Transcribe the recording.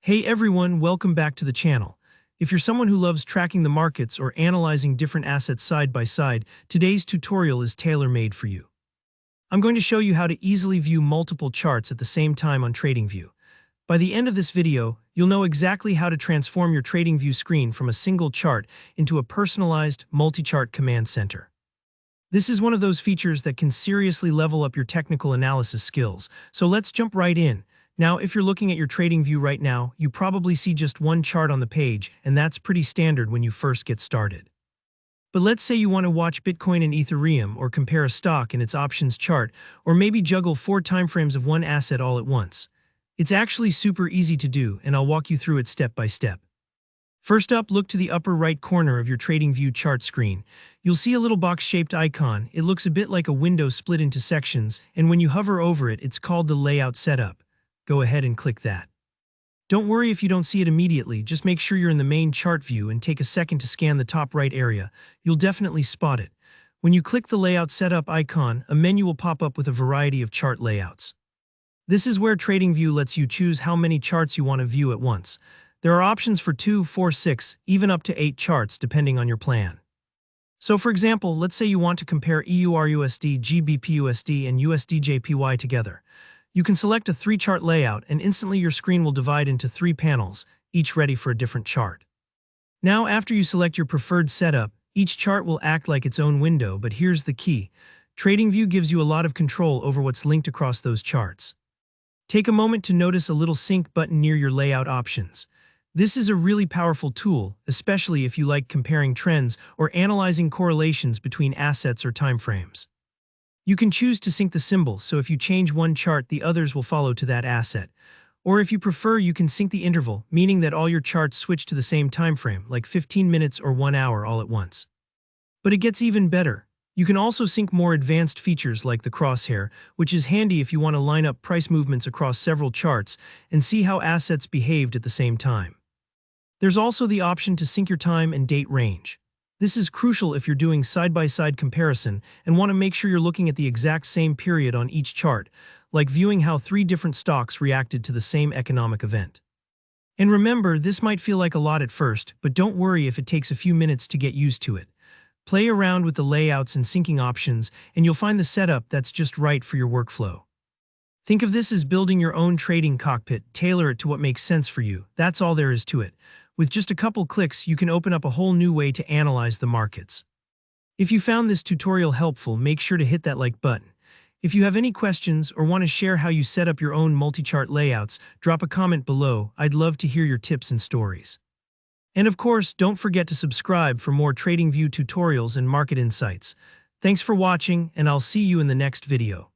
Hey everyone, welcome back to the channel. If you're someone who loves tracking the markets or analyzing different assets side by side, today's tutorial is tailor-made for you. I'm going to show you how to easily view multiple charts at the same time on Tradingview. By the end of this video, you'll know exactly how to transform your Tradingview screen from a single chart into a personalized, multi-chart command center. This is one of those features that can seriously level up your technical analysis skills, so let's jump right in. Now, if you're looking at your Tradingview right now, you probably see just one chart on the page, and that's pretty standard when you first get started. But let's say you want to watch Bitcoin and Ethereum, or compare a stock in its options chart, or maybe juggle 4 timeframes of one asset all at once. It's actually super easy to do, and I'll walk you through it step by step. First up, look to the upper right corner of your Tradingview chart screen. You'll see a little box-shaped icon. It looks a bit like a window split into sections, and when you hover over it, it's called the Layout Setup. Go ahead and click that. Don't worry if you don't see it immediately, just make sure you're in the main chart view and take a second to scan the top right area. You'll definitely spot it. When you click the Layout Setup icon, a menu will pop up with a variety of chart layouts. This is where Tradingview lets you choose how many charts you want to view at once. There are options for 2, 4, 6, even up to 8 charts depending on your plan. So for example, let's say you want to compare EURUSD, GBPUSD, and USDJPY together. You can select a 3-chart layout and instantly your screen will divide into 3 panels, each ready for a different chart. Now, after you select your preferred setup, each chart will act like its own window, but here's the key. Tradingview gives you a lot of control over what's linked across those charts. Take a moment to notice a little sync button near your layout options. This is a really powerful tool, especially if you like comparing trends or analyzing correlations between assets or timeframes. You can choose to sync the symbol, so if you change one chart, the others will follow to that asset. Or if you prefer, you can sync the interval, meaning that all your charts switch to the same time frame, like 15 minutes or 1 hour all at once. But it gets even better. You can also sync more advanced features like the crosshair, which is handy if you want to line up price movements across several charts and see how assets behaved at the same time. There's also the option to sync your time and date range. This is crucial if you're doing side-by-side comparison and want to make sure you're looking at the exact same period on each chart, like viewing how 3 different stocks reacted to the same economic event. And remember, this might feel like a lot at first, but don't worry if it takes a few minutes to get used to it. Play around with the layouts and syncing options, and you'll find the setup that's just right for your workflow. Think of this as building your own trading cockpit, tailor it to what makes sense for you. That's all there is to it. With just a couple clicks, you can open up a whole new way to analyze the markets. If you found this tutorial helpful, make sure to hit that like button. If you have any questions or want to share how you set up your own multi-chart layouts, drop a comment below. I'd love to hear your tips and stories. And of course, don't forget to subscribe for more Tradingview tutorials and market insights. Thanks for watching, and I'll see you in the next video.